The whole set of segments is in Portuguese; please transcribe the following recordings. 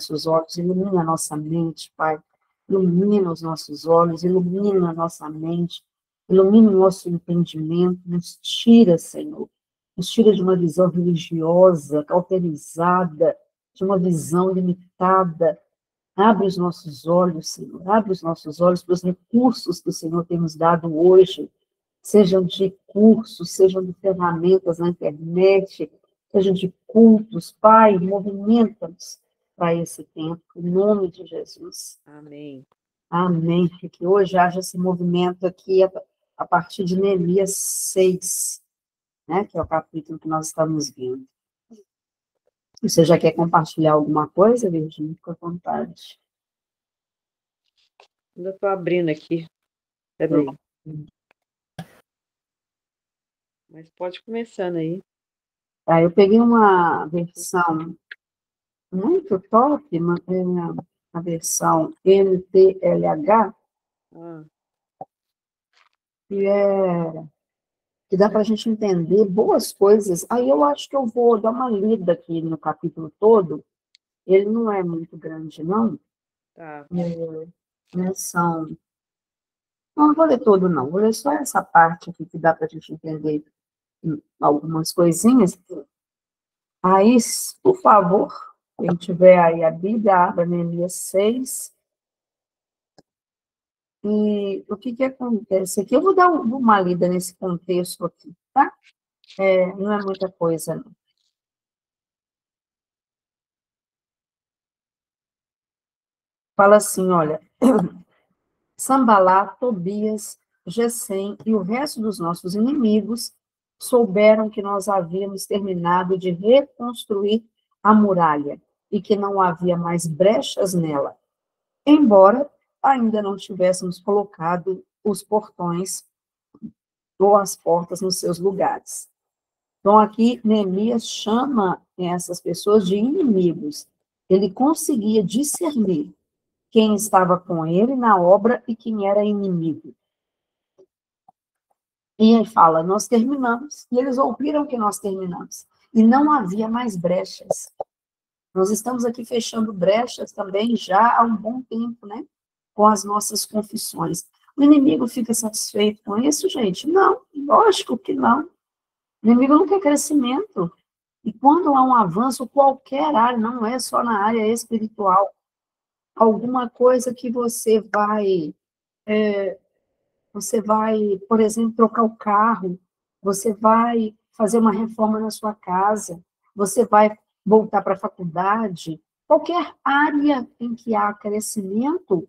nossos olhos, ilumina a nossa mente, Pai. Ilumina os nossos olhos, ilumina a nossa mente, ilumina o nosso entendimento, nos tira, Senhor, nos tira de uma visão religiosa, cauterizada, de uma visão limitada. Abre os nossos olhos, Senhor, abre os nossos olhos para os recursos que o Senhor tem nos dado hoje, sejam de cursos, sejam de ferramentas na internet, sejam de cultos. Pai, movimenta-nos para esse tempo, em nome de Jesus. Amém. Amém. Que hoje haja esse movimento aqui a partir de Neemias 6, né, que é o capítulo que nós estamos vendo. Você já quer compartilhar alguma coisa, Virgínia? Fica à vontade. Ainda estou abrindo aqui. Peraí. Mas pode começando aí. Eu peguei uma versão muito top, a versão NTLH, que dá para a gente entender boas coisas. Aí eu acho que eu vou dar uma lida aqui no capítulo todo. Ele não é muito grande, não. Tá. Não vou ler todo, não. Vou ler só essa parte aqui que dá para a gente entender algumas coisinhas. Aí, por favor, quem tiver aí a Bíblia, abra Neemias 6. E o que acontece aqui? Eu vou dar uma lida nesse contexto aqui, tá? Não é muita coisa, não. Fala assim, olha, Sambalá, Tobias, Gesem e o resto dos nossos inimigos souberam que nós havíamos terminado de reconstruir a muralha e que não havia mais brechas nela, embora ainda não tivéssemos colocado os portões ou as portas nos seus lugares. Então, aqui, Neemias chama essas pessoas de inimigos. Ele conseguia discernir quem estava com ele na obra e quem era inimigo. E ele fala, nós terminamos. E eles ouviram que nós terminamos. E não havia mais brechas. Nós estamos aqui fechando brechas também já há um bom tempo, né? Com as nossas confissões. O inimigo fica satisfeito com isso, gente? Não, lógico que não. O inimigo não quer crescimento. E quando há um avanço, qualquer área, não é só na área espiritual, alguma coisa que você vai, por exemplo, trocar o carro, você vai fazer uma reforma na sua casa, você vai voltar para a faculdade, qualquer área em que há crescimento,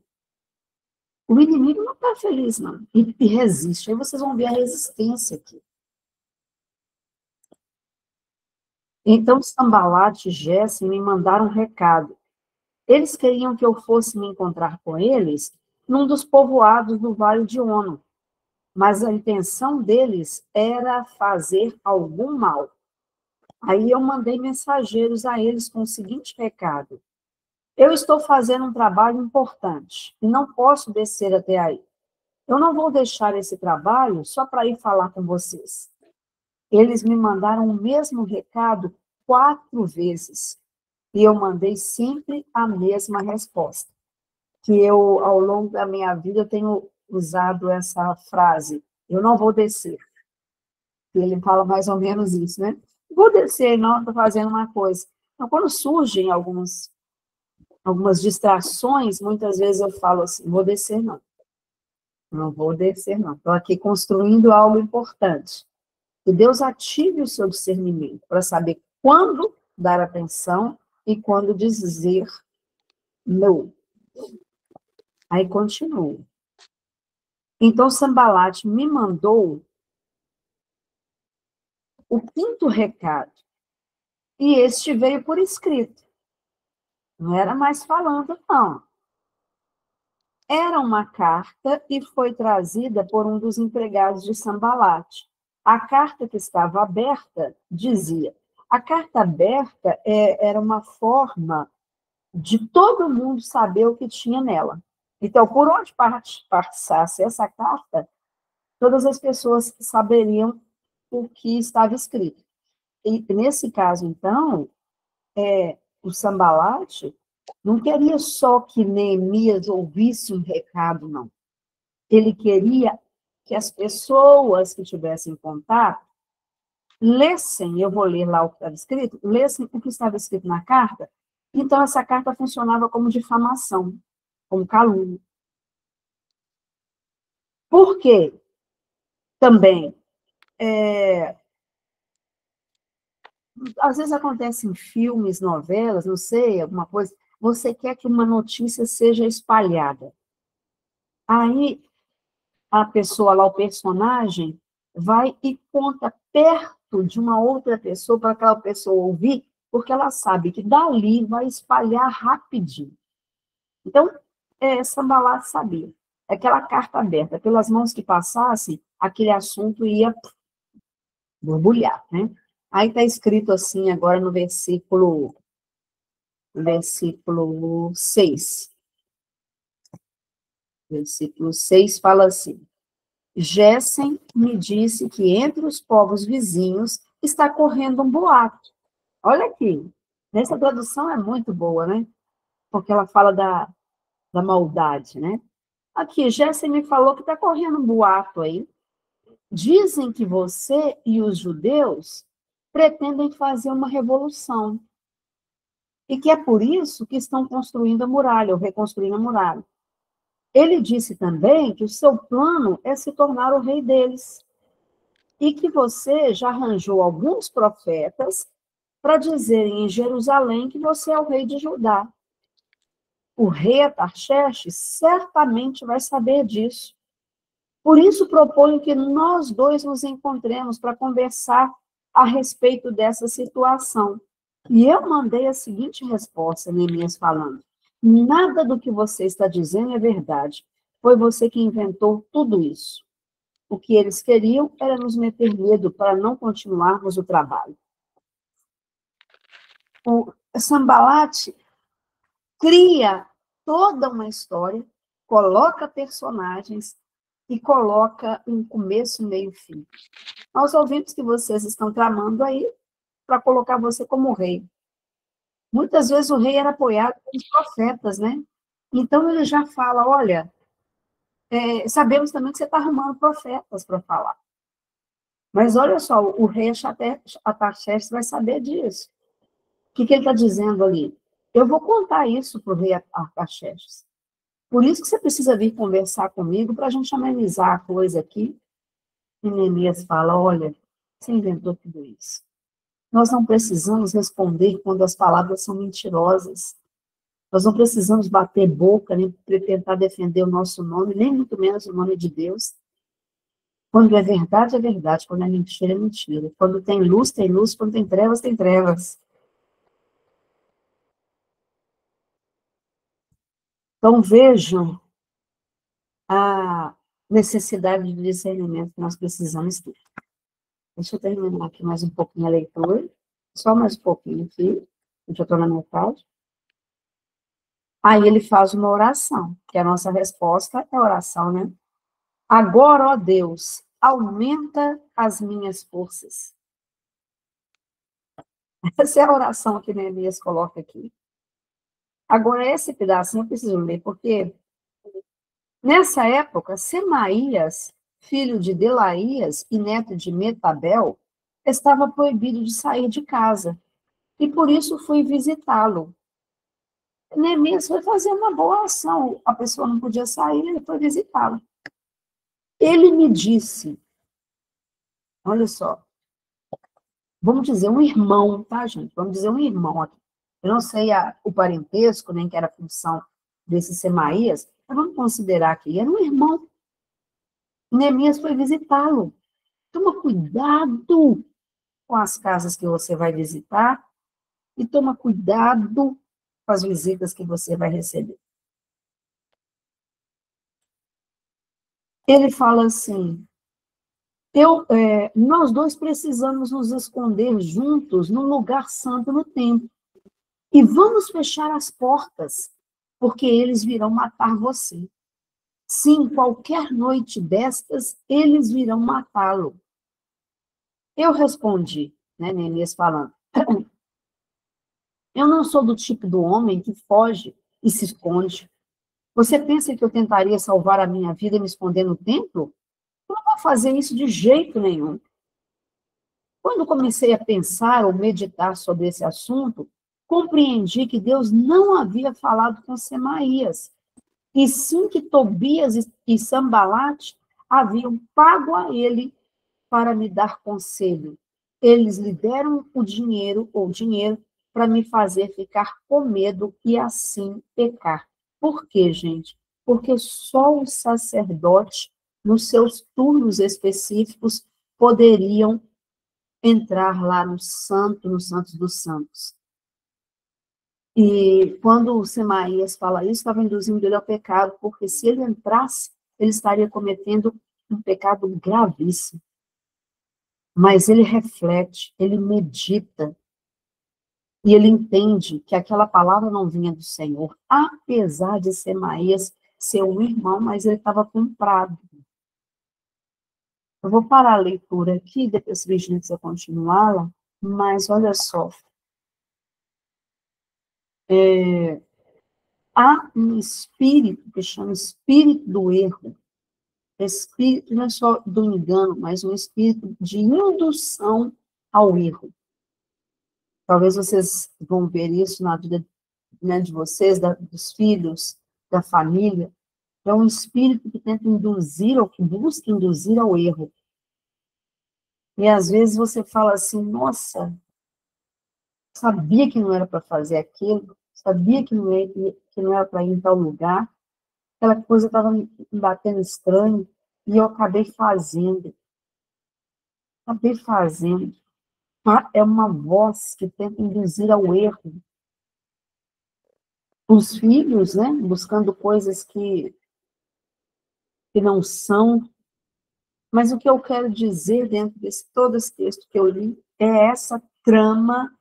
o inimigo não está feliz, não, e resiste. Aí vocês vão ver a resistência aqui. Então, Sambalat e Gesem me mandaram um recado. Eles queriam que eu fosse me encontrar com eles num dos povoados do Vale de Ono, mas a intenção deles era fazer algum mal. Aí eu mandei mensageiros a eles com o seguinte recado: eu estou fazendo um trabalho importante e não posso descer até aí. Eu não vou deixar esse trabalho só para ir falar com vocês. Eles me mandaram o mesmo recado 4 vezes e eu mandei sempre a mesma resposta. Que eu, ao longo da minha vida, tenho usado essa frase: eu não vou descer. Ele fala mais ou menos isso, né? Vou descer, não, estou fazendo uma coisa. Então, quando surgem algumas distrações, muitas vezes eu falo assim, vou descer, não. Não vou descer, não. Estou aqui construindo algo importante. Que Deus ative o seu discernimento para saber quando dar atenção e quando dizer não. Aí continua. Então, Sambalat me mandou o 5º recado. E este veio por escrito. Não era mais falando, não. Era uma carta e foi trazida por um dos empregados de Sambalat. A carta que estava aberta dizia... A carta aberta era uma forma de todo mundo saber o que tinha nela. Então, por onde passasse essa carta, todas as pessoas saberiam o que estava escrito. E, nesse caso, então, o Sambalat, Não queria só que Neemias ouvisse um recado, não. Ele queria que as pessoas que tivessem contato lessem, eu vou ler lá o que estava escrito, lessem o que estava escrito na carta. Então, essa carta funcionava como difamação, como calúnia. Por quê? Também, às vezes acontece em filmes, novelas, não sei, alguma coisa, você quer que uma notícia seja espalhada. Aí, a pessoa lá, o personagem, vai e conta perto de uma outra pessoa, para aquela pessoa ouvir, porque ela sabe que dali vai espalhar rapidinho. Então, Sambalat sabia. Aquela carta aberta, pelas mãos que passassem, aquele assunto ia borbulhar, né? Aí está escrito assim, agora no versículo 6. Versículo 6 fala assim: Gessem me disse que entre os povos vizinhos está correndo um boato. Olha aqui, essa tradução é muito boa, né? Porque ela fala da maldade, né? Aqui, Gessem me falou que está correndo um boato aí. Dizem que você e os judeus pretendem fazer uma revolução. E que é por isso que estão construindo a muralha, ou reconstruindo a muralha. Ele disse também que o seu plano é se tornar o rei deles. E que você já arranjou alguns profetas para dizerem em Jerusalém que você é o rei de Judá. O rei Atarxerxes certamente vai saber disso. Por isso proponho que nós dois nos encontremos para conversar a respeito dessa situação. E eu mandei a seguinte resposta, Neemias falando: nada do que você está dizendo é verdade. Foi você que inventou tudo isso. O que eles queriam era nos meter medo para não continuarmos o trabalho. O Sambalat cria toda uma história, coloca personagens e coloca um começo, meio e fim. Nós ouvimos que vocês estão tramando aí para colocar você como rei. Muitas vezes o rei era apoiado pelos profetas, né? Então ele já fala, olha, sabemos também que você está arrumando profetas para falar. Mas olha só, o rei Ataxerxes vai saber disso. O que ele está dizendo ali? Eu vou contar isso para o rei Ataxerxes. Por isso que você precisa vir conversar comigo para a gente amenizar a coisa aqui. E Neemias fala, olha, você inventou tudo isso. Nós não precisamos responder quando as palavras são mentirosas. Nós não precisamos bater boca, nem tentar defender o nosso nome, nem muito menos o nome de Deus. Quando é verdade, é verdade. Quando é mentira, é mentira. Quando tem luz, tem luz. Quando tem trevas, tem trevas. Então, vejam a necessidade de discernimento que nós precisamos ter. Deixa eu terminar aqui mais um pouquinho a leitura. Só mais um pouquinho aqui. Já estou na metade. Aí ele faz uma oração, que a nossa resposta é oração, né? Agora, ó Deus, aumenta as minhas forças. Essa é a oração que Neemias coloca aqui. Agora, esse pedacinho eu preciso ler, porque nessa época, Semaías, filho de Delaías e neto de Metabel, estava proibido de sair de casa, e por isso fui visitá-lo. Neemias foi fazer uma boa ação, a pessoa não podia sair, ele foi visitá-lo. Ele me disse, olha só, vamos dizer um irmão, tá, gente? Vamos dizer um irmão aqui. Eu não sei o parentesco, nem que era a função desse Semaías, mas vamos considerar que era um irmão. Neemias foi visitá-lo. Toma cuidado com as casas que você vai visitar e toma cuidado com as visitas que você vai receber. Ele fala assim, nós dois precisamos nos esconder juntos num lugar santo no templo. E vamos fechar as portas, porque eles virão matar você. Sim, qualquer noite destas, eles virão matá-lo. Eu respondi, né, Neemias falando, Eu não sou do tipo do homem que foge e se esconde. Você pensa que eu tentaria salvar a minha vida me esconder no templo? Eu não vou fazer isso de jeito nenhum. Quando comecei a pensar ou meditar sobre esse assunto, compreendi que Deus não havia falado com Semaías, e sim que Tobias e Sambalate haviam pago a ele para me dar conselho. Eles lhe deram o dinheiro, ou dinheiro, para me fazer ficar com medo e assim pecar. Por quê, gente? Porque só os sacerdotes, nos seus turnos específicos, poderiam entrar lá no santo, no Santos dos Santos. E quando o Semaías fala isso, estava induzindo ele ao pecado, porque se ele entrasse, ele estaria cometendo um pecado gravíssimo. Mas ele reflete, ele medita, e ele entende que aquela palavra não vinha do Senhor, apesar de Semaías ser um irmão, mas ele estava comprado. Eu vou parar a leitura aqui, depois se Virginia quiser continuá-la, mas olha só. Há um espírito que chama espírito do erro. Espírito não é só do engano, mas um espírito de indução ao erro. Talvez vocês vão ver isso na vida, né, de vocês, dos filhos, da família. É um espírito que tenta induzir, ou que busca induzir ao erro. E às vezes você fala assim, nossa, sabia que não era para fazer aquilo, sabia que não era para ir em tal lugar, aquela coisa estava me batendo estranho, e eu acabei fazendo. Acabei fazendo. É uma voz que tenta induzir ao erro. Os filhos, né, buscando coisas que não são. Mas o que eu quero dizer dentro desse todo esse texto que eu li é essa trama,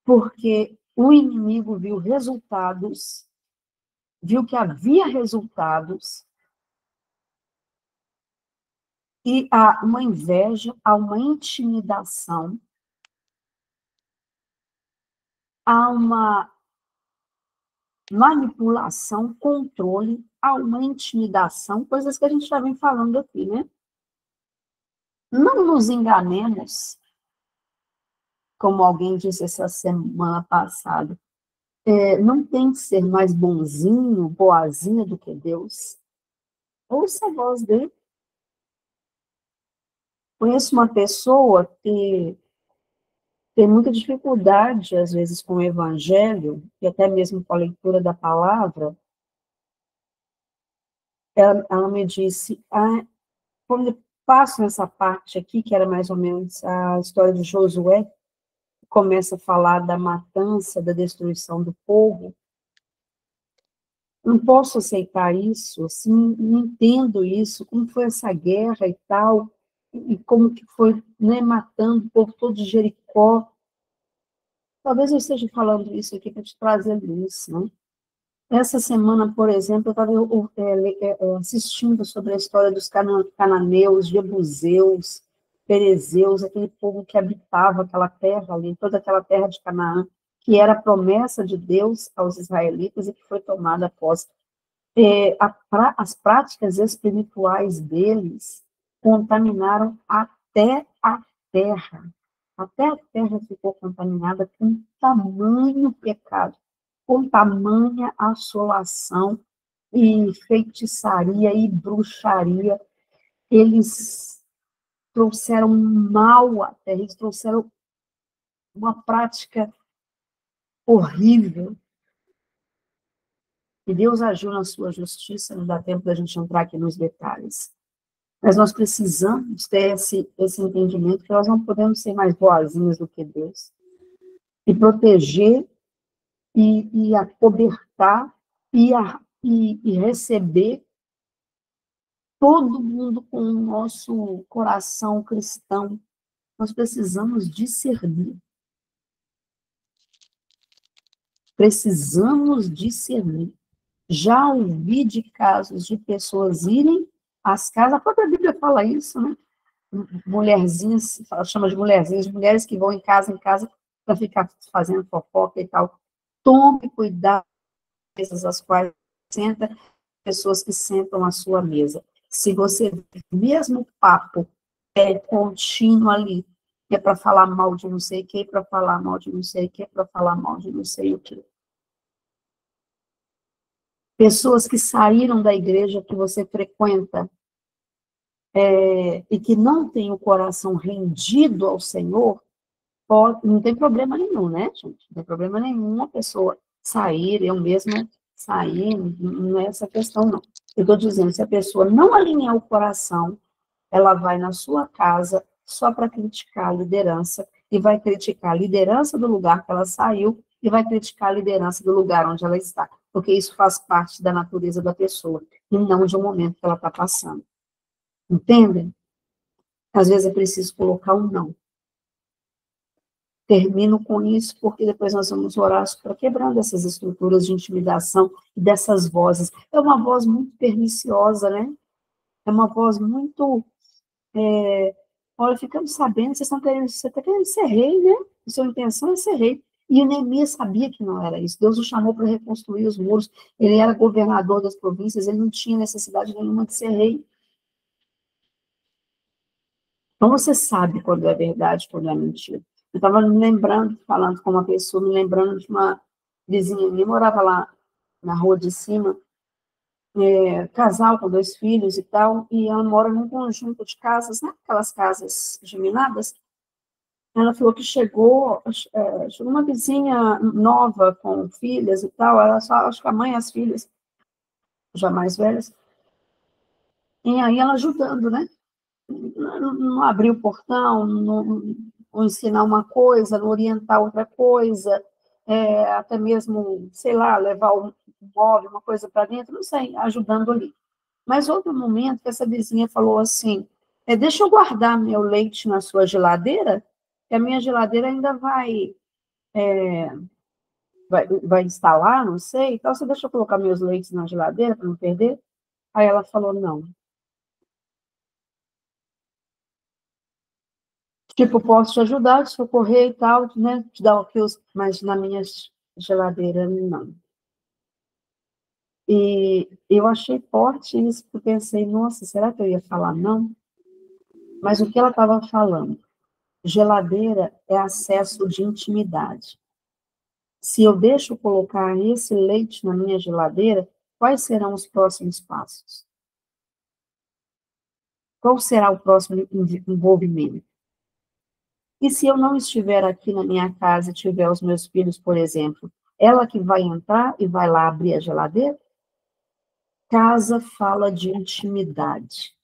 porque o inimigo viu resultados, viu que havia resultados, e há uma inveja, há uma intimidação, há uma manipulação, controle, há uma intimidação, coisas que a gente já vem falando aqui, né? Não nos enganemos, como alguém disse essa semana passada, não tem que ser mais bonzinho, boazinha do que Deus. Ouça a voz dele. Conheço uma pessoa que tem muita dificuldade, às vezes, com o evangelho, e até mesmo com a leitura da palavra. Ela me disse, quando passo nessa parte aqui, que era mais ou menos a história de Josué, começa a falar da matança, da destruição do povo, não posso aceitar isso, assim, não entendo isso, como foi essa guerra e tal, e como que foi, né, matando o povo todo de Jericó. Talvez eu esteja falando isso aqui para te trazer luz, né? Essa semana, por exemplo, eu estava assistindo sobre a história dos cananeus, jebuseus, perezeus, aquele povo que habitava aquela terra ali, toda aquela terra de Canaã, que era a promessa de Deus aos israelitas e que foi tomada após. As práticas espirituais deles contaminaram até a terra. Até a terra ficou contaminada com tamanho pecado, com tamanha assolação e feitiçaria e bruxaria. Eles trouxeram mal à terra, eles trouxeram uma prática horrível. E Deus agiu na sua justiça, não dá tempo da gente entrar aqui nos detalhes. Mas nós precisamos ter esse entendimento que nós não podemos ser mais boazinhas do que Deus. E proteger, e acobertar, e receber todo mundo com o nosso coração cristão. Nós precisamos discernir. Precisamos discernir. Já ouvi de casos de pessoas irem às casas, a própria Bíblia fala isso, né? Mulherzinhas, chama de mulherzinhas, mulheres que vão em casa, para ficar fazendo fofoca e tal. Tome cuidado com mesas às quais senta, pessoas que sentam à sua mesa. Se você vê o mesmo papo contínuo ali, que é para falar mal de não sei o que, para falar mal de não sei o que, para falar mal de não sei o que. Pessoas que saíram da igreja que você frequenta e que não têm o coração rendido ao Senhor, não tem problema nenhum, né, gente? Não tem problema nenhum a pessoa sair, eu mesma sair, não é essa questão, não. Eu estou dizendo, se a pessoa não alinhar o coração, ela vai na sua casa só para criticar a liderança, e vai criticar a liderança do lugar que ela saiu, e vai criticar a liderança do lugar onde ela está, porque isso faz parte da natureza da pessoa, e não de um momento que ela está passando. Entendem? Às vezes é preciso colocar um não. Termino com isso, porque depois nós vamos orar para quebrando essas estruturas de intimidação e dessas vozes. É uma voz muito perniciosa, né? É uma voz muito... olha, ficamos sabendo, você está querendo ser rei, né? A sua intenção é ser rei. E Neemias sabia que não era isso. Deus o chamou para reconstruir os muros. Ele era governador das províncias, ele não tinha necessidade nenhuma de ser rei. Então você sabe quando é verdade, quando é mentira. Eu estava me lembrando, falando com uma pessoa, me lembrando de uma vizinha minha, morava lá na rua de cima, casal com 2 filhos e tal, e ela mora num conjunto de casas, né? Aquelas casas geminadas. Ela falou que chegou uma vizinha nova com filhas e tal, ela só, acho que a mãe e as filhas, já mais velhas, e aí ela ajudando, né? Não abrir o portão, não ensinar uma coisa, não orientar outra coisa, até mesmo, sei lá, levar um móvel, uma coisa para dentro, não sei, ajudando ali. Mas outro momento que essa vizinha falou assim, deixa eu guardar meu leite na sua geladeira, que a minha geladeira ainda vai instalar, não sei, então você deixa eu colocar meus leites na geladeira para não perder? Aí ela falou, não. Tipo, posso te ajudar, te socorrer e tal, né? Te dar o que mas na minha geladeira, não. E eu achei forte isso, porque pensei, nossa, será que eu ia falar não? Mas o que ela estava falando? Geladeira é acesso de intimidade. Se eu deixo colocar esse leite na minha geladeira, quais serão os próximos passos? Qual será o próximo envolvimento? E se eu não estiver aqui na minha casa e tiver os meus filhos, por exemplo, ela que vai entrar e vai lá abrir a geladeira? Casa fala de intimidade.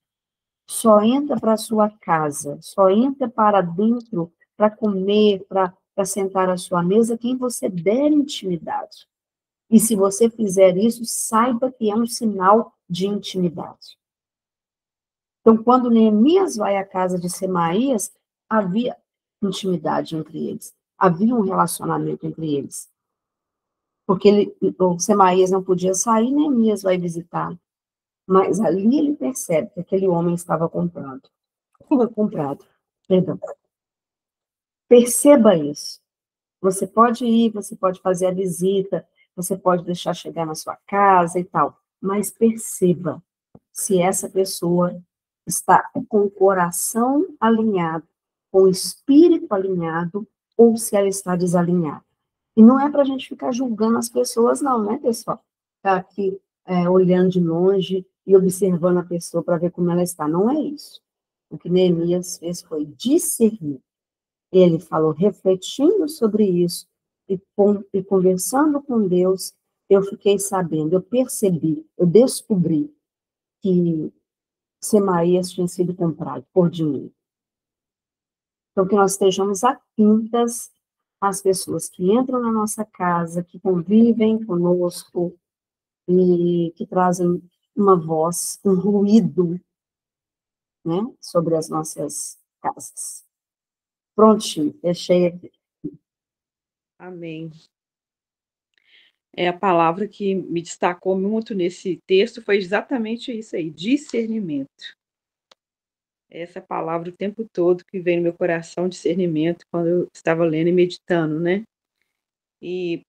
Só entra para a sua casa, só entra para dentro para comer, para sentar à sua mesa quem você der intimidade. E se você fizer isso, saiba que é um sinal de intimidade. Então, quando Neemias vai à casa de Semaías, havia intimidade entre eles, havia um relacionamento entre eles. Porque o Semaías não podia sair, Neemias vai visitar. Mas ali ele percebe que aquele homem estava comprado. Comprado, perdão. Perceba isso. Você pode ir, você pode fazer a visita, você pode deixar chegar na sua casa e tal, mas perceba se essa pessoa está com o coração alinhado, com o espírito alinhado, ou se ela está desalinhada. E não é para a gente ficar julgando as pessoas, não, né, pessoal? Tá aqui olhando de longe e observando a pessoa para ver como ela está. Não é isso. O que Neemias fez foi discernir. Ele falou, refletindo sobre isso e conversando com Deus, eu fiquei sabendo, eu percebi, eu descobri que Semaías tinha sido comprado por dinheiro. Então, que nós estejamos atentas às pessoas que entram na nossa casa, que convivem conosco e que trazem uma voz, um ruído, né, sobre as nossas casas. Prontinho, fechei aqui. Amém. A palavra que me destacou muito nesse texto foi exatamente isso aí, discernimento. essa palavra o tempo todo que vem no meu coração, discernimento, quando eu estava lendo e meditando, né.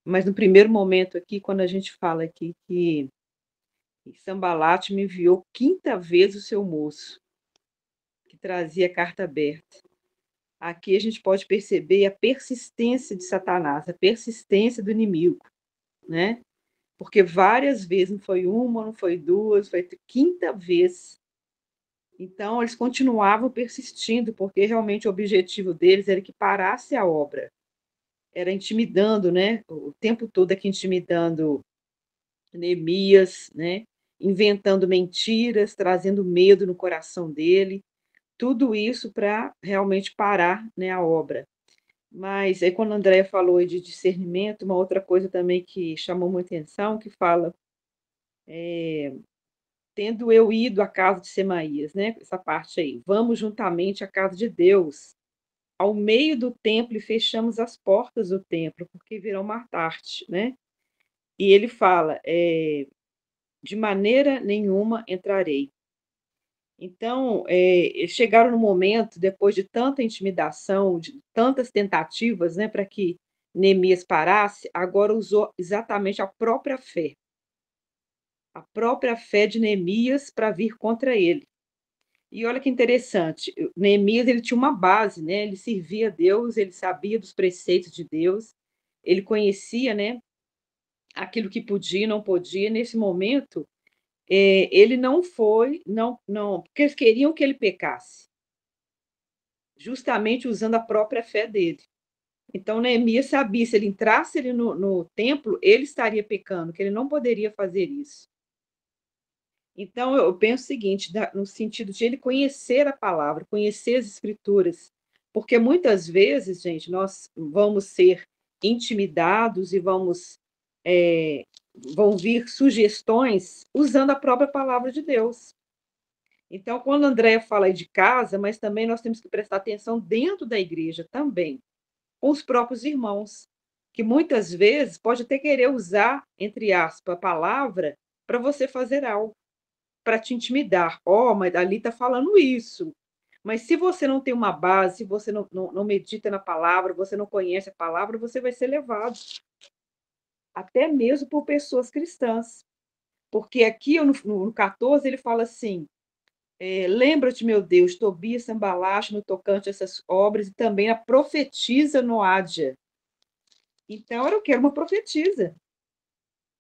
Mas no primeiro momento aqui, quando a gente fala aqui que Sanbalate me enviou quinta vez o seu moço, que trazia a carta aberta. Aqui a gente pode perceber a persistência de Satanás, a persistência do inimigo, né? Porque várias vezes, não foi uma, não foi duas, foi a quinta vez. Então, eles continuavam persistindo, porque realmente o objetivo deles era que parasse a obra. Era intimidando, né? O tempo todo aqui intimidando Neemias, né? Inventando mentiras, trazendo medo no coração dele. Tudo isso para realmente parar, né, a obra. Mas aí quando a Andrea falou aí de discernimento, uma outra coisa também que chamou muita atenção, que fala, tendo eu ido à casa de Semaías, né, essa parte aí, vamos juntamente à casa de Deus, ao meio do templo e fechamos as portas do templo, porque virão uma tarde, né? E ele fala, de maneira nenhuma entrarei. Então, chegaram no momento, depois de tanta intimidação, de tantas tentativas, né, para que Neemias parasse, agora usou exatamente a própria fé de Neemias para vir contra ele. E olha que interessante, Neemias ele tinha uma base, né? Ele servia a Deus, ele sabia dos preceitos de Deus, ele conhecia, né, aquilo que podia e não podia. Nesse momento, ele não foi, não, porque eles queriam que ele pecasse. Justamente usando a própria fé dele. Então, Neemias sabia, se ele entrasse ali no templo, ele estaria pecando, que ele não poderia fazer isso. Então, eu penso o seguinte, no sentido de ele conhecer a palavra, conhecer as escrituras, porque muitas vezes, gente, nós vamos ser intimidados e vão vir sugestões usando a própria palavra de Deus. Então, quando a Andréia fala aí de casa, mas também nós temos que prestar atenção dentro da igreja também, com os próprios irmãos, que muitas vezes pode até querer usar, entre aspas, a palavra para você fazer algo, para te intimidar. Ó, mas ali está falando isso. Mas se você não tem uma base, se você não medita na palavra, você não conhece a palavra, você vai ser levado, até mesmo por pessoas cristãs. Porque aqui no 14 ele fala assim: lembra-te, meu Deus, Tobias, Sanbalate, no tocante a essas obras, e também a profetisa Noádia. Então, era o quê? Era uma profetisa.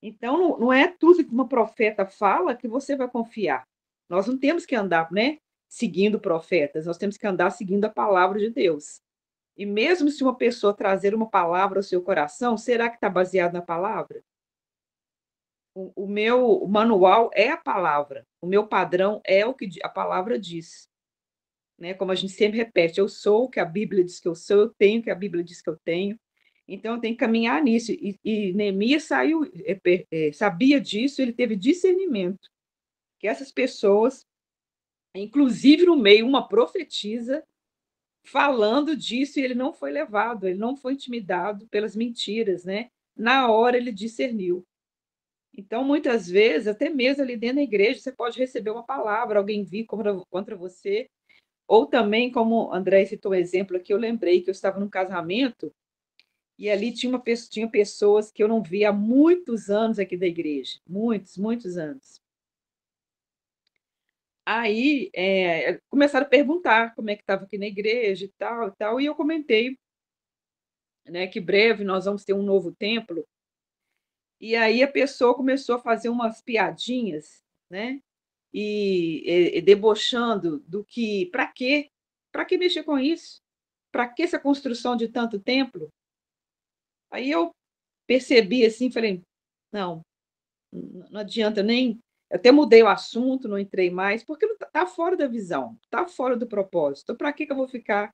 Então, não é tudo que uma profeta fala que você vai confiar. Nós não temos que andar, né, seguindo profetas, nós temos que andar seguindo a palavra de Deus. E mesmo se uma pessoa trazer uma palavra ao seu coração, será que está baseado na palavra? O meu manual é a palavra, o meu padrão é o que a palavra diz. Né? Como a gente sempre repete, eu sou o que a Bíblia diz que eu sou, eu tenho o que a Bíblia diz que eu tenho. Então, eu tenho que caminhar nisso. E Neemias sabia disso, ele teve discernimento. Que essas pessoas, inclusive no meio, uma profetisa, falando disso, e ele não foi levado, ele não foi intimidado pelas mentiras, né? Na hora ele discerniu. Então, muitas vezes, até mesmo ali dentro da igreja, você pode receber uma palavra, alguém vir contra você, ou também, como André citou o exemplo aqui, eu lembrei que eu estava num casamento e ali tinha pessoas que eu não via há muitos anos aqui da igreja, muitos, muitos anos. Aí começaram a perguntar como é que estava aqui na igreja e tal, e eu comentei, né, que breve nós vamos ter um novo templo. E aí a pessoa começou a fazer umas piadinhas, né, e debochando do que, para quê? Para que mexer com isso? Para que essa construção de tanto templo? Aí eu percebi assim, falei, não, não adianta nem. Eu até mudei o assunto, não entrei mais, porque está fora da visão, está fora do propósito. Então, para que eu vou ficar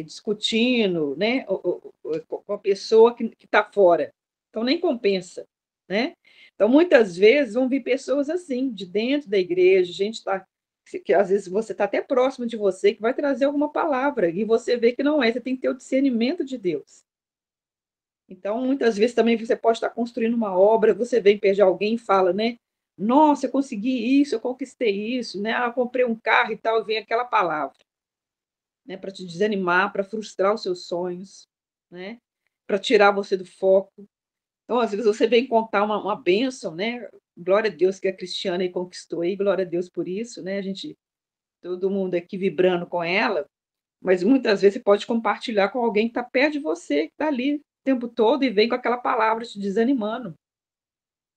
discutindo, né, com a pessoa que está fora? Então, nem compensa, né? Então, muitas vezes vão vir pessoas assim, de dentro da igreja, gente que às vezes você está até próximo de você, que vai trazer alguma palavra, e você vê que não é, você tem que ter o discernimento de Deus. Então, muitas vezes também você pode estar construindo uma obra, você vem perder alguém e fala, né? Nossa, eu consegui isso, eu conquistei isso, né? Eu comprei um carro e tal, e vem aquela palavra, né? Para te desanimar, para frustrar os seus sonhos, né? Para tirar você do foco. Então, às vezes, você vem contar uma bênção, né? Glória a Deus que a Cristiana aí conquistou aí, glória a Deus por isso, né? A gente, todo mundo aqui vibrando com ela, mas muitas vezes você pode compartilhar com alguém que está perto de você, que está ali o tempo todo e vem com aquela palavra te desanimando,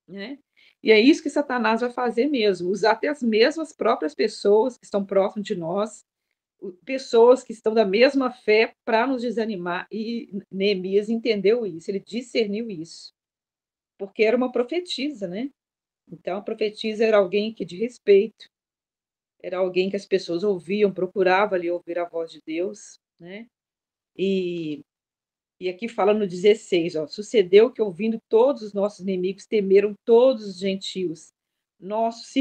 né? E é isso que Satanás vai fazer mesmo, usar até as mesmas próprias pessoas que estão próximas de nós, pessoas que estão da mesma fé para nos desanimar. E Neemias entendeu isso, ele discerniu isso, porque era uma profetisa, né? Então, a profetisa era alguém que de respeito, era alguém que as pessoas ouviam, procuravam ali ouvir a voz de Deus, né? E E aqui fala no 16, ó, sucedeu que, ouvindo todos os nossos inimigos, temeram todos os gentios, nossos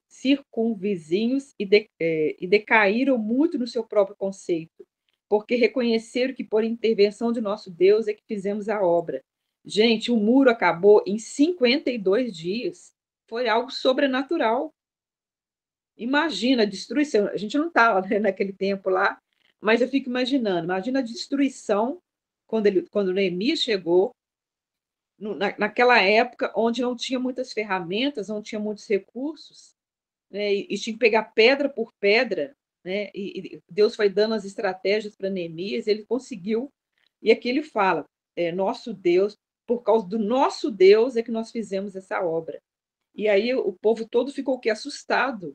circunvizinhos, e decaíram muito no seu próprio conceito, porque reconheceram que, por intervenção de nosso Deus, é que fizemos a obra. Gente, o muro acabou em 52 dias. Foi algo sobrenatural. Imagina a destruição. A gente não estava, né, naquele tempo lá, mas eu fico imaginando. Imagina a destruição quando Neemias chegou, naquela época onde não tinha muitas ferramentas, não tinha muitos recursos, né, e tinha que pegar pedra por pedra, né, e Deus foi dando as estratégias para Neemias, ele conseguiu. E aqui ele fala, nosso Deus, por causa do nosso Deus é que nós fizemos essa obra. E aí o povo todo ficou o quê? Assustado.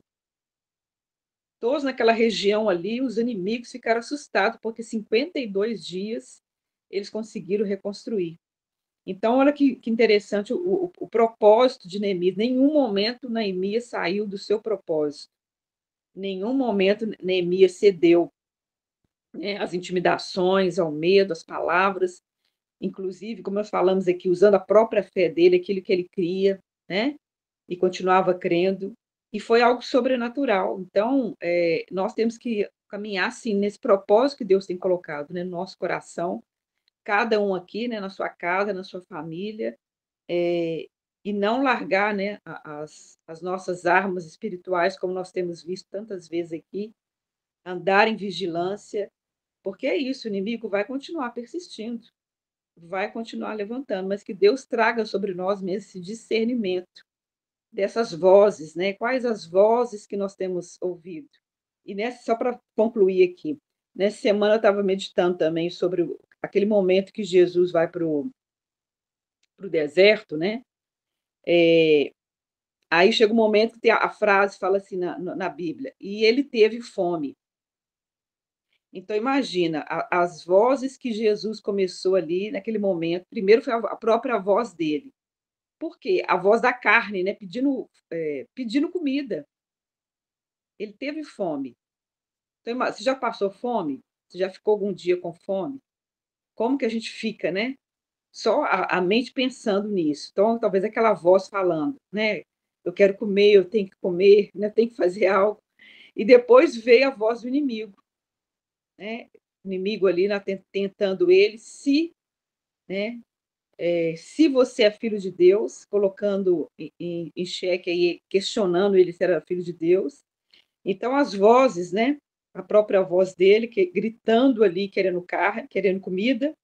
Todos naquela região ali, os inimigos ficaram assustados, porque 52 dias eles conseguiram reconstruir. Então, olha que interessante o propósito de Neemias. Nenhum momento Neemias saiu do seu propósito. Nenhum momento Neemias cedeu, né, às intimidações, ao medo, às palavras. Inclusive, como nós falamos aqui, usando a própria fé dele, aquilo que ele cria, né? E continuava crendo. E foi algo sobrenatural. Então, nós temos que caminhar, assim, nesse propósito que Deus tem colocado, né, no nosso coração, cada um aqui, né, na sua casa, na sua família, e não largar, né, as nossas armas espirituais, como nós temos visto tantas vezes aqui, andar em vigilância, porque é isso, o inimigo vai continuar persistindo, vai continuar levantando, mas que Deus traga sobre nós mesmo esse discernimento dessas vozes, né? Quais as vozes que nós temos ouvido? E nessa, só para concluir aqui, nessa semana eu estava meditando também sobre aquele momento que Jesus vai para o deserto, né? É, aí chega um momento que tem a frase fala assim na Bíblia, e ele teve fome. Então imagina as vozes que Jesus começou ali naquele momento. Primeiro foi a própria voz dele. Por quê? A voz da carne, né? Pedindo comida. Ele teve fome. Então, você já passou fome? Você já ficou algum dia com fome? Como que a gente fica, né? Só a mente pensando nisso. Então, talvez aquela voz falando, né? Eu quero comer, eu tenho que comer, né? Eu tenho que fazer algo. E depois veio a voz do inimigo, né? O inimigo ali tentando ele, né? Se você é filho de Deus, colocando em xeque aí, questionando ele se era filho de Deus. Então, as vozes, né? A própria voz dele, gritando ali, querendo carne, querendo comida,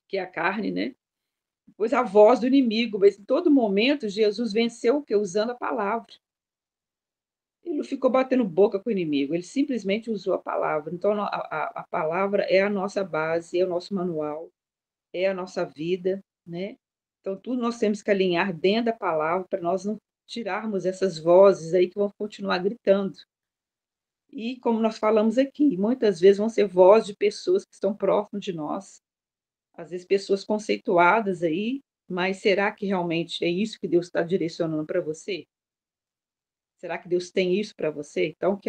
que é a carne, né? Depois a voz do inimigo, mas em todo momento Jesus venceu o quê? Usando a palavra. Ele não ficou batendo boca com o inimigo, ele simplesmente usou a palavra. Então, a palavra é a nossa base, é o nosso manual, é a nossa vida, né? Então, tudo nós temos que alinhar dentro da palavra para nós não tirarmos essas vozes aí que vão continuar gritando. E, como nós falamos aqui, muitas vezes vão ser vozes de pessoas que estão próximas de nós, às vezes pessoas conceituadas aí, mas será que realmente é isso que Deus está direcionando para você? Será que Deus tem isso para você? Então,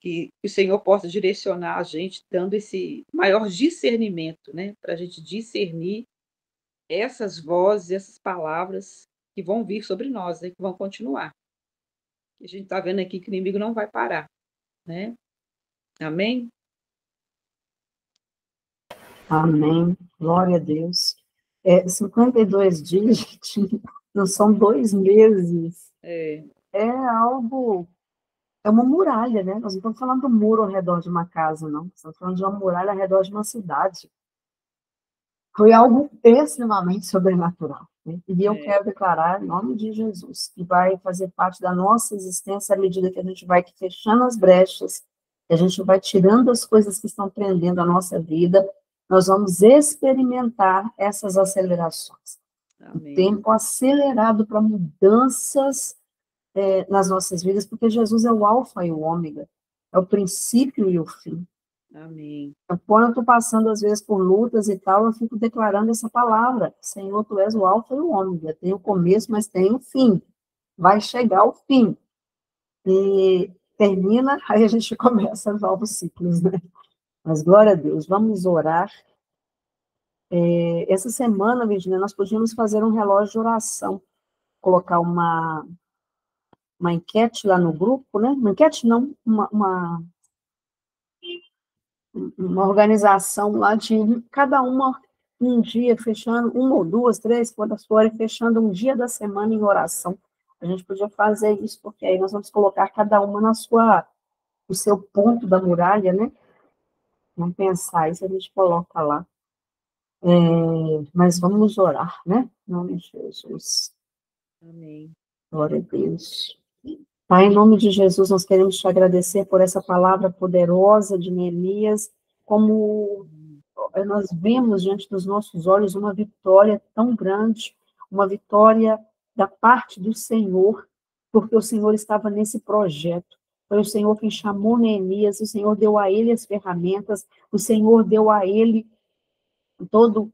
que o Senhor possa direcionar a gente, dando esse maior discernimento, né? Para a gente discernir essas vozes, essas palavras que vão vir sobre nós, né? Que vão continuar. A gente está vendo aqui que o inimigo não vai parar, né? Amém? Amém. Glória a Deus. 52 dias, gente. Não são 2 meses. É, É algo, é uma muralha, né? Nós não estamos falando do muro ao redor de uma casa, não. Estamos falando de uma muralha ao redor de uma cidade. Foi algo extremamente sobrenatural, né? E eu é, quero declarar, em nome de Jesus, que vai fazer parte da nossa existência à medida que a gente vai fechando as brechas, que a gente vai tirando as coisas que estão prendendo a nossa vida, nós vamos experimentar essas acelerações. Um amém, tempo acelerado para mudanças nas nossas vidas, porque Jesus é o alfa e o ômega, é o princípio e o fim. amém, Então, quando eu estou passando, às vezes, por lutas e tal, eu fico declarando essa palavra: Senhor, tu és o alfa e o ômega. Tem o começo, mas tem o fim. Vai chegar o fim. E termina, aí a gente começa novos ciclos, né? Mas glória a Deus, vamos orar. Essa semana, Virginia, nós podíamos fazer um relógio de oração, colocar uma enquete lá no grupo, né? Uma enquete não, uma organização lá de cada uma um dia fechando, uma ou duas, três, quantas forem, fechando um dia da semana em oração. A gente podia fazer isso, porque aí nós vamos colocar cada uma no seu ponto da muralha, né? Vamos pensar, isso a gente coloca lá. Mas vamos orar, né? Em nome de Jesus. amém. Glória a Deus. Pai, em nome de Jesus, nós queremos te agradecer por essa palavra poderosa de Neemias, como nós vemos diante dos nossos olhos uma vitória tão grande, uma vitória da parte do Senhor, porque o Senhor estava nesse projeto. Foi o Senhor quem chamou Neemias, o Senhor deu a ele as ferramentas, o Senhor deu a ele toda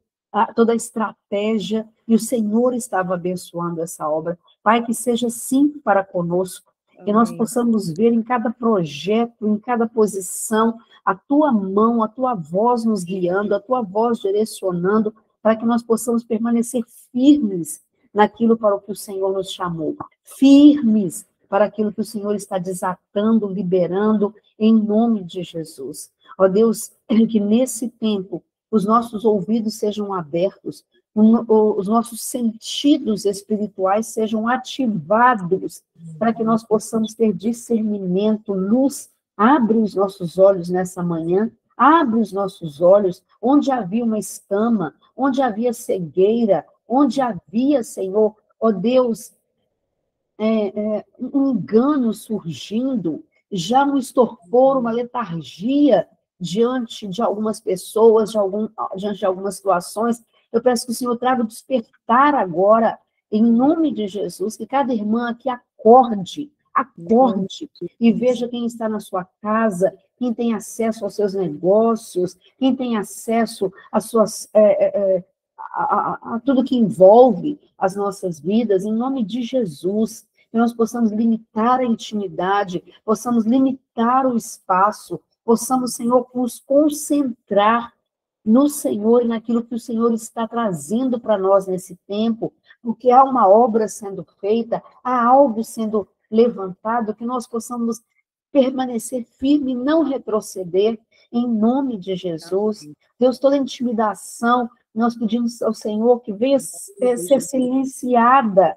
a estratégia, e o Senhor estava abençoando essa obra. Pai, que seja sim para conosco, que nós Amém. possamos ver em cada projeto, em cada posição, a tua mão, a tua voz nos guiando, a tua voz direcionando, para que nós possamos permanecer firmes naquilo para o que o Senhor nos chamou, firmes para aquilo que o Senhor está desatando, liberando, em nome de Jesus. Ó Deus, que nesse tempo os nossos ouvidos sejam abertos, os nossos sentidos espirituais sejam ativados, para que nós possamos ter discernimento, luz. Abre os nossos olhos nessa manhã, abre os nossos olhos onde havia uma escama, onde havia cegueira, onde havia, Senhor, ó Deus, um engano surgindo, já um estorpor, uma letargia diante de algumas pessoas, diante de algumas situações. Eu peço que o Senhor traga o despertar agora, em nome de Jesus, que cada irmã aqui acorde e veja quem está na sua casa, quem tem acesso aos seus negócios, quem tem acesso às suas, a tudo que envolve as nossas vidas, em nome de Jesus, que nós possamos limitar a intimidade, possamos limitar o espaço, possamos, Senhor, nos concentrar no Senhor e naquilo que o Senhor está trazendo para nós nesse tempo, porque há uma obra sendo feita, há algo sendo levantado, que nós possamos permanecer firme e não retroceder, em nome de Jesus. Deus, toda intimidação, nós pedimos ao Senhor que venha ser silenciada,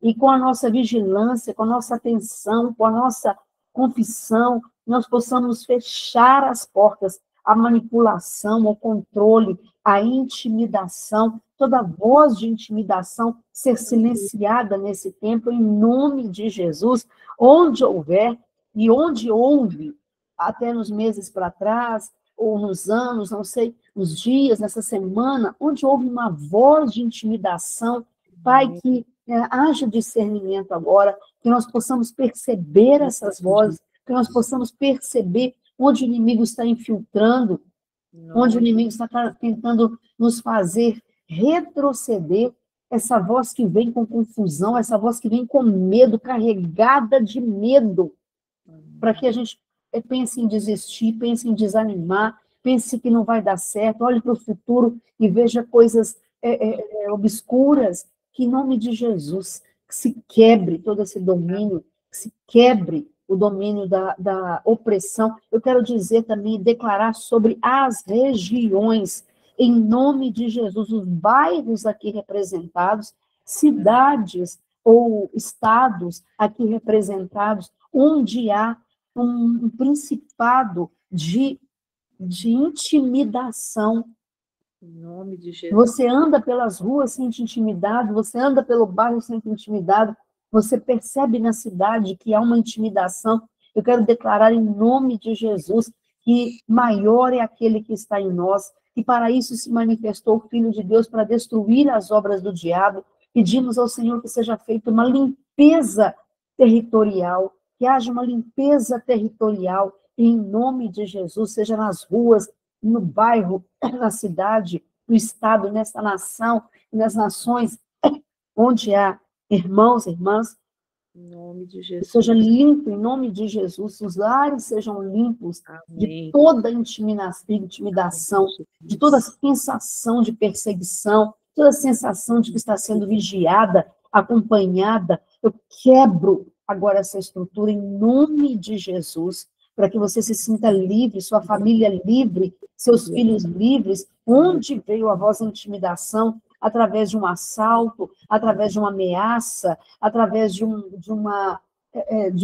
e com a nossa vigilância, com a nossa atenção, com a nossa confissão, nós possamos fechar as portas à manipulação, ao controle, à intimidação, toda voz de intimidação ser silenciada nesse tempo, em nome de Jesus, onde houver e onde houve, até nos meses para trás, ou nos anos, não sei, nos dias, nessa semana, onde houve uma voz de intimidação, Pai, que haja discernimento agora, que nós possamos perceber essas vozes, que nós possamos perceber onde o inimigo está infiltrando, onde o inimigo está tentando nos fazer retroceder, essa voz que vem com confusão, essa voz que vem com medo, carregada de medo, para que a gente pense em desistir, pense em desanimar, pense que não vai dar certo, olhe para o futuro e veja coisas obscuras, que em nome de Jesus, que se quebre todo esse domínio, que se quebre o domínio da opressão. Eu quero dizer também, declarar sobre as regiões, em nome de Jesus, os bairros aqui representados, cidades ou estados aqui representados, onde há um principado de intimidação. Em nome de Jesus. Você anda pelas ruas sente intimidado, você anda pelo bairro sente intimidado, você percebe na cidade que há uma intimidação. Eu quero declarar em nome de Jesus que maior é aquele que está em nós, e para isso se manifestou o Filho de Deus, para destruir as obras do diabo. Pedimos ao Senhor que seja feita uma limpeza territorial, que haja uma limpeza territorial, em nome de Jesus, seja nas ruas, no bairro, na cidade, no estado, nessa nação, nas nações, onde há irmãos, irmãs, Em nome de que seja Jesus. limpo, em nome de Jesus, os lares sejam limpos de Amém. toda intimidação, de toda sensação de perseguição, toda sensação de que está sendo vigiada, acompanhada. Eu quebro agora essa estrutura em nome de Jesus, para que você se sinta livre, sua família livre, seus filhos livres. Onde veio a voz da intimidação? Através de um assalto, através de uma ameaça, através de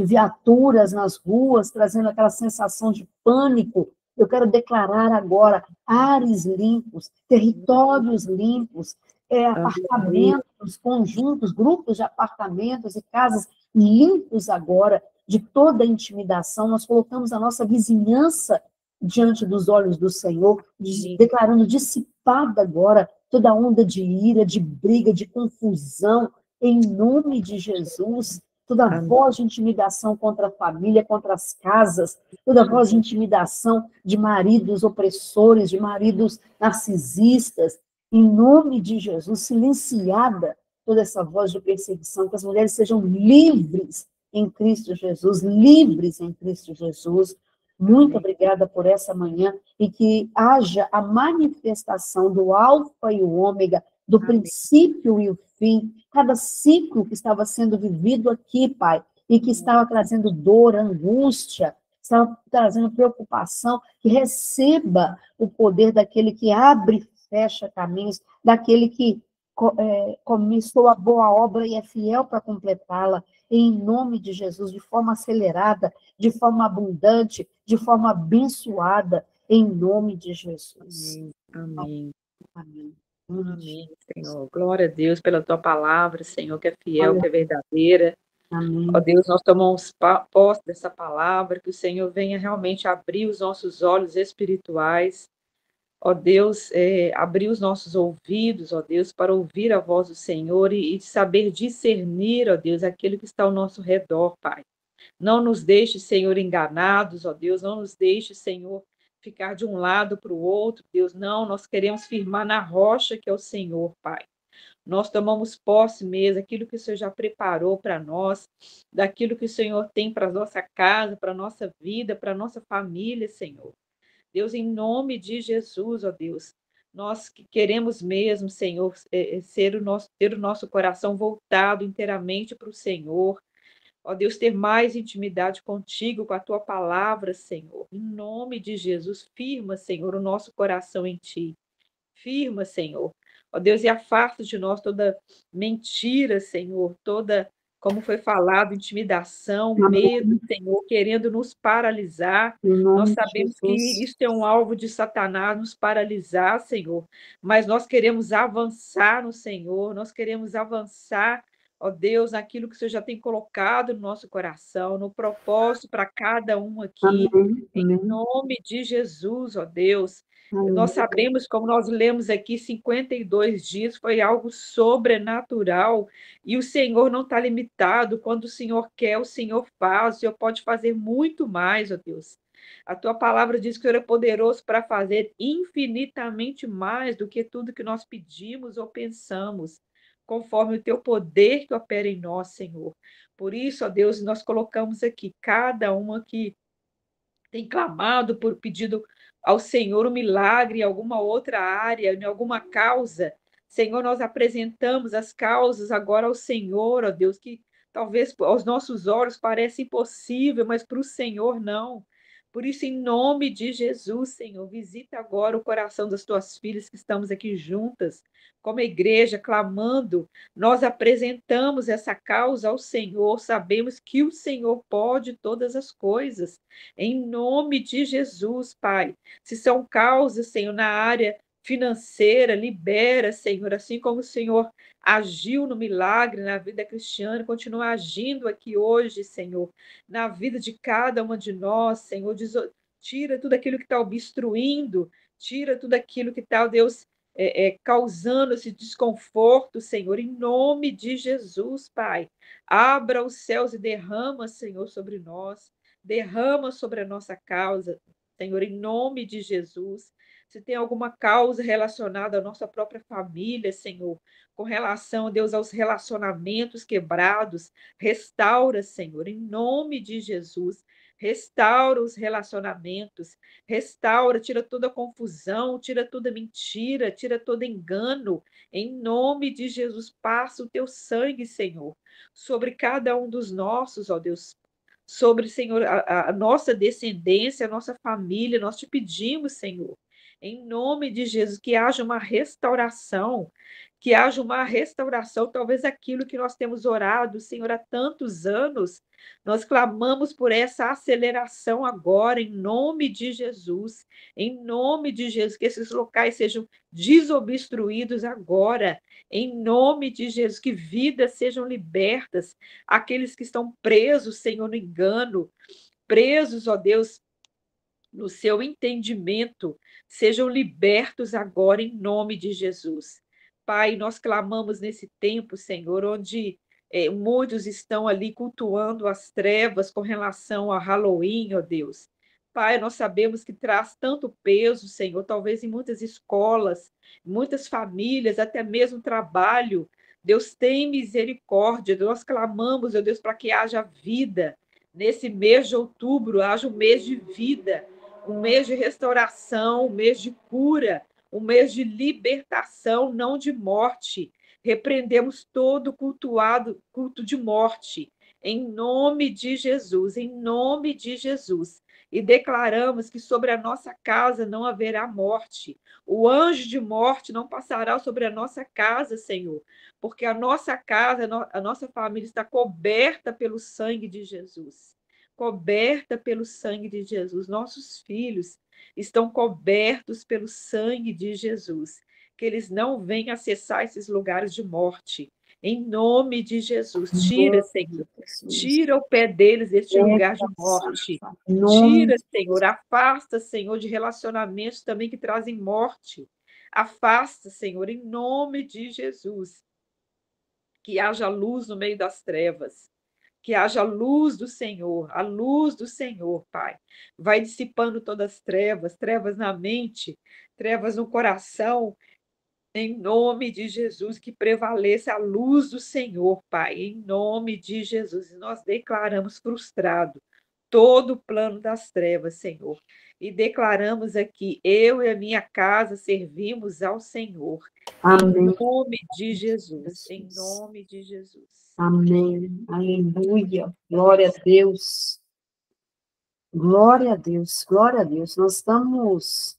viaturas nas ruas, trazendo aquela sensação de pânico. Eu quero declarar agora ares limpos, territórios limpos, apartamentos, conjuntos, grupos de apartamentos e casas limpos agora de toda a intimidação. Nós colocamos a nossa vizinhança diante dos olhos do Senhor, declarando dissipada agora toda onda de ira, de briga, de confusão, em nome de Jesus. Toda voz de intimidação contra a família, contra as casas, toda voz de intimidação de maridos opressores, de maridos narcisistas, em nome de Jesus, silenciada toda essa voz de perseguição, que as mulheres sejam livres em Cristo Jesus, livres em Cristo Jesus. Muito obrigada por essa manhã e que haja a manifestação do Alfa e o Ômega, do princípio e o fim, cada ciclo que estava sendo vivido aqui, Pai, e que estava trazendo dor, angústia, estava trazendo preocupação, que receba o poder daquele que abre e fecha caminhos, daquele que começou a boa obra e é fiel para completá-la, em nome de Jesus, de forma acelerada, de forma abundante, de forma abençoada, em nome de Jesus. Amém. Amém. Amém, Senhor. Glória a Deus pela tua palavra, Senhor, que é fiel, Olha. que é verdadeira. Amém. Ó Deus, nós tomamos posse dessa palavra, que o Senhor venha realmente abrir os nossos olhos espirituais. Ó Deus, abrir os nossos ouvidos, ó Deus, para ouvir a voz do Senhor e saber discernir, ó Deus, aquilo que está ao nosso redor, Pai. Não nos deixe, Senhor, enganados, ó Deus, não nos deixe, Senhor, ficar de um lado para o outro, Deus, não, nós queremos firmar na rocha que é o Senhor, Pai. Nós tomamos posse mesmo, aquilo que o Senhor já preparou para nós, daquilo que o Senhor tem para a nossa casa, para a nossa vida, para a nossa família, Senhor. Deus, em nome de Jesus, ó Deus, nós que queremos mesmo, Senhor, ter o nosso coração voltado inteiramente para o Senhor. Ó Deus, ter mais intimidade contigo, com a tua palavra, Senhor. Em nome de Jesus, firma, Senhor, o nosso coração em ti. Firma, Senhor. Ó Deus, e afasta de nós toda mentira, Senhor, toda, como foi falado, intimidação, medo, Senhor, querendo nos paralisar. Nós sabemos que isso é um alvo de Satanás, nos paralisar, Senhor, mas nós queremos avançar no Senhor, nós queremos avançar, ó Deus, naquilo que o Senhor já tem colocado no nosso coração, no propósito para cada um aqui. Amém. Em nome de Jesus, ó Deus. Amém. Nós sabemos, como nós lemos aqui, 52 dias foi algo sobrenatural, e o Senhor não está limitado. Quando o Senhor quer, o Senhor faz, o Senhor pode fazer muito mais, ó Deus. A tua palavra diz que o Senhor é poderoso para fazer infinitamente mais do que tudo que nós pedimos ou pensamos, conforme o teu poder que opera em nós, Senhor. Por isso, ó Deus, nós colocamos aqui cada uma que tem clamado por pedido ao Senhor um milagre em alguma outra área, em alguma causa. Senhor, nós apresentamos as causas agora ao Senhor, ó Deus, que talvez aos nossos olhos pareça impossível, mas para o Senhor não. Por isso, em nome de Jesus, Senhor, visita agora o coração das tuas filhas que estamos aqui juntas, como igreja, clamando. Nós apresentamos essa causa ao Senhor, sabemos que o Senhor pode todas as coisas. Em nome de Jesus, Pai. Se são causas, Senhor, na área financeira, libera, Senhor, assim como o Senhor agiu no milagre na vida cristiana, continua agindo aqui hoje, Senhor, na vida de cada uma de nós, Senhor. Tira tudo aquilo que está obstruindo, tira tudo aquilo que está, Deus, causando esse desconforto, Senhor, em nome de Jesus, Pai. Abra os céus e derrama, Senhor, sobre nós, derrama sobre a nossa causa, Senhor, em nome de Jesus. Se tem alguma causa relacionada à nossa própria família, Senhor, com relação, Deus, aos relacionamentos quebrados, restaura, Senhor, em nome de Jesus. Restaura os relacionamentos, restaura, tira toda confusão, tira toda mentira, tira todo engano. Em nome de Jesus, passa o teu sangue, Senhor, sobre cada um dos nossos, ó Deus, sobre, Senhor, a nossa descendência, a nossa família. Nós te pedimos, Senhor, em nome de Jesus, que haja uma restauração, talvez aquilo que nós temos orado, Senhor, há tantos anos. Nós clamamos por essa aceleração agora, em nome de Jesus. Em nome de Jesus, que esses locais sejam desobstruídos agora. Em nome de Jesus, que vidas sejam libertas. Aqueles que estão presos, Senhor, no engano, presos, ó Deus, no seu entendimento, sejam libertos agora em nome de Jesus. Pai, nós clamamos nesse tempo, Senhor, onde muitos estão ali cultuando as trevas com relação a Halloween, ó Deus. Pai, nós sabemos que traz tanto peso, Senhor, talvez em muitas escolas, muitas famílias, até mesmo trabalho. Deus, tem misericórdia. Nós clamamos, ó Deus, para que haja vida. Nesse mês de outubro, haja um mês de vida, um mês de restauração, um mês de cura, um mês de libertação, não de morte. Repreendemos todo culto de morte, em nome de Jesus, em nome de Jesus. E declaramos que sobre a nossa casa não haverá morte. O anjo de morte não passará sobre a nossa casa, Senhor, porque a nossa casa, a nossa família está coberta pelo sangue de Jesus. Coberta pelo sangue de Jesus. Nossos filhos estão cobertos pelo sangue de Jesus. Que eles não venham acessar esses lugares de morte. Em nome de Jesus. Tira, Senhor. Tira o pé deles deste lugar de morte. Tira, Senhor. Afasta, Senhor, de relacionamentos também que trazem morte. Afasta, Senhor, em nome de Jesus. Que haja luz no meio das trevas. Que haja luz do Senhor, a luz do Senhor, Pai. Vai dissipando todas as trevas, trevas na mente, trevas no coração, em nome de Jesus, que prevaleça a luz do Senhor, Pai, em nome de Jesus. E nós declaramos frustrado todo o plano das trevas, Senhor. E declaramos aqui, eu e a minha casa servimos ao Senhor. Amém. Em nome de Jesus, em nome de Jesus. Amém. Aleluia. Glória a Deus. Glória a Deus. Glória a Deus. Nós estamos...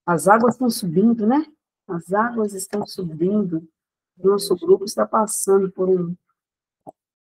As águas estão subindo, né? As águas estão subindo. Nosso grupo está passando por